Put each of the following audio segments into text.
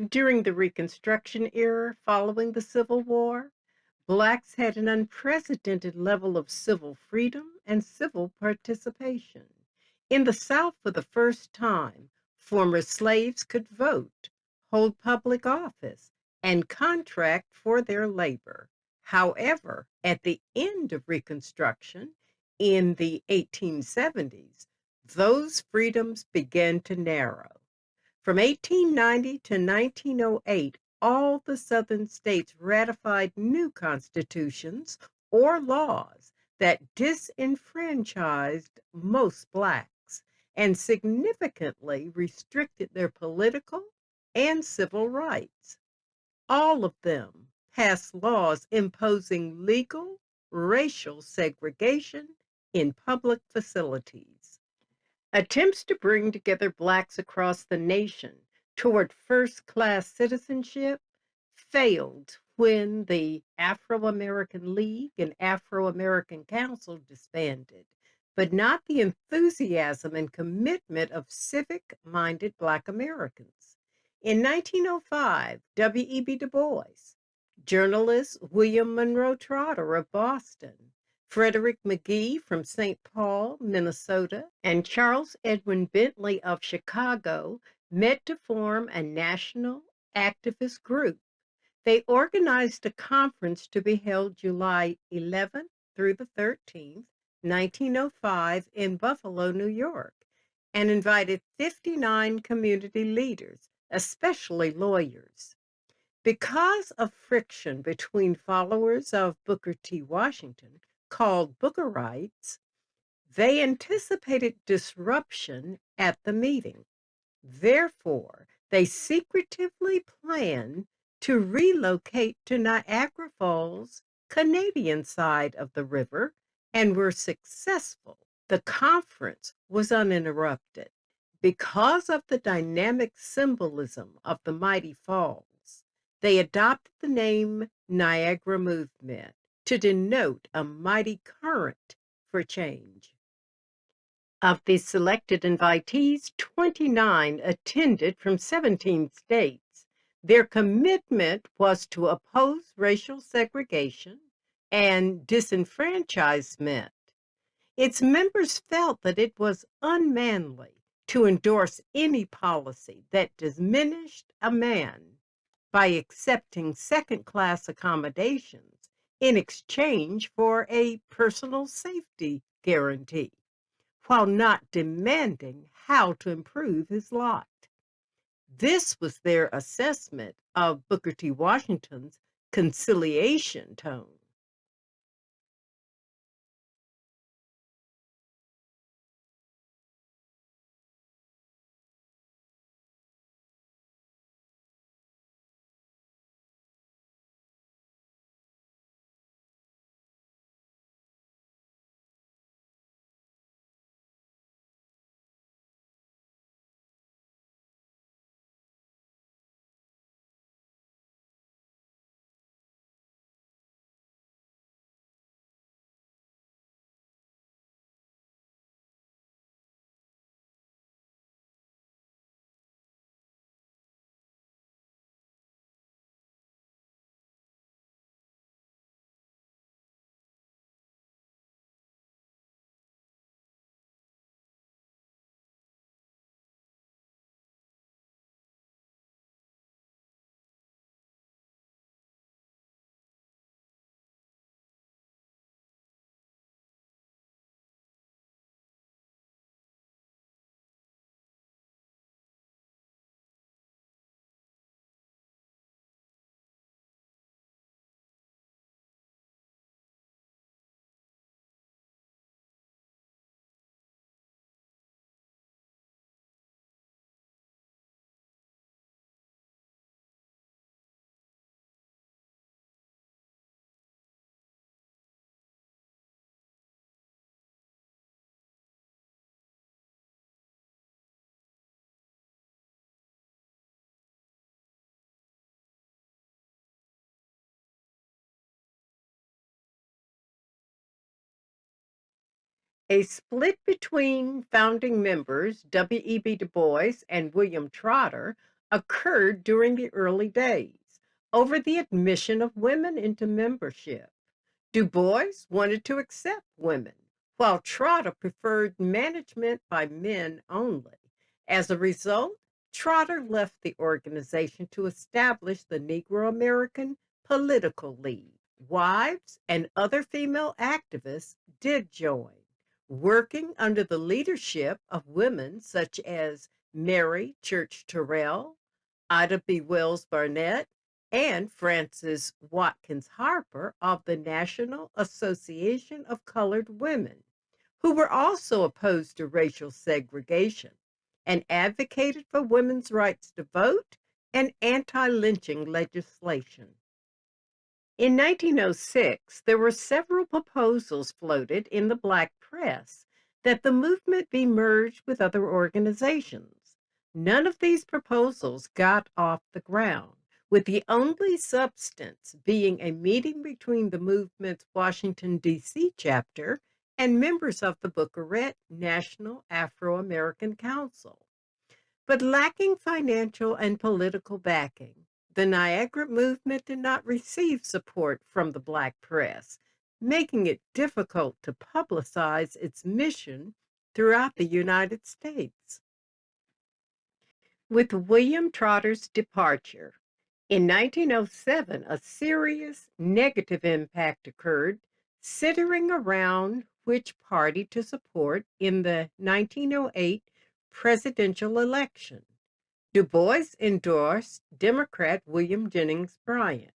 During the Reconstruction era following the Civil War, Blacks had an unprecedented level of civil freedom and civil participation. In the South, for the first time, former slaves could vote, hold public office, and contract for their labor. However, at the end of Reconstruction in the 1870s, those freedoms began to narrow. From 1890 to 1908, all the Southern states ratified new constitutions or laws that disenfranchised most Blacks and significantly restricted their political and civil rights. All of them passed laws imposing legal racial segregation in public facilities. Attempts to bring together Blacks across the nation toward first class citizenship failed when the Afro American League and Afro American Council disbanded, but not the enthusiasm and commitment of civic minded Black Americans. In 1905, W.E.B. Du Bois, journalist William Monroe Trotter of Boston, Frederick McGee from St. Paul, Minnesota, and Charles Edwin Bentley of Chicago met to form a national activist group. They organized a conference to be held July 11th through the 13th, 1905, in Buffalo, New York, and invited 59 community leaders, especially lawyers. Because of friction between followers of Booker T. Washington, called Bookerites, they anticipated disruption at the meeting. Therefore, they secretively planned to relocate to Niagara Falls, Canadian side of the river, and were successful. The conference was uninterrupted. Because of the dynamic symbolism of the mighty falls, they adopted the name Niagara Movement to denote a mighty current for change. Of the selected invitees, 29 attended from 17 states. Their commitment was to oppose racial segregation and disenfranchisement. Its members felt that it was unmanly to endorse any policy that diminished a man by accepting second class accommodations in exchange for a personal safety guarantee, while not demanding how to improve his lot. This was their assessment of Booker T. Washington's conciliation tone. A split between founding members W.E.B. Du Bois and William Trotter occurred during the early days over the admission of women into membership. Du Bois wanted to accept women, while Trotter preferred management by men only. As a result, Trotter left the organization to establish the Negro American Political League. Wives and other female activists did join, working under the leadership of women such as Mary Church Terrell, Ida B. Wells Barnett, and Frances Watkins Harper of the National Association of Colored Women, who were also opposed to racial segregation and advocated for women's rights to vote and anti lynching legislation. In 1906, there were several proposals floated in the black press that the movement be merged with other organizations. None of these proposals got off the ground, with the only substance being a meeting between the movement's Washington, D.C. chapter and members of the Bucharest National Afro American Council. But lacking financial and political backing, the Niagara Movement did not receive support from the Black press, making it difficult to publicize its mission throughout the United States. With William Trotter's departure in 1907, a serious negative impact occurred, centering around which party to support in the 1908 presidential election. Du Bois endorsed Democrat William Jennings Bryan,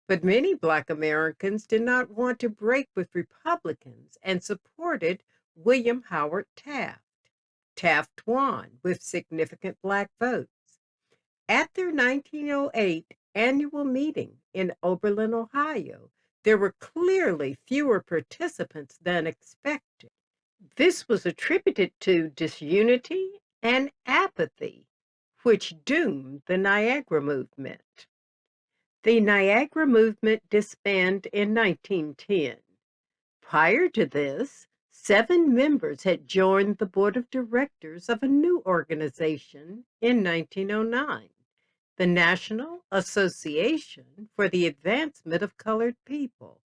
but many Black Americans did not want to break with Republicans and supported William Howard Taft. Taft won with significant Black votes. At their 1908 annual meeting in Oberlin, Ohio, there were clearly fewer participants than expected. This was attributed to disunity and apathy, which doomed the Niagara Movement. The Niagara Movement disbanded in 1910. Prior to this, 7 members had joined the board of directors of a new organization in 1909, the National Association for the Advancement of Colored People,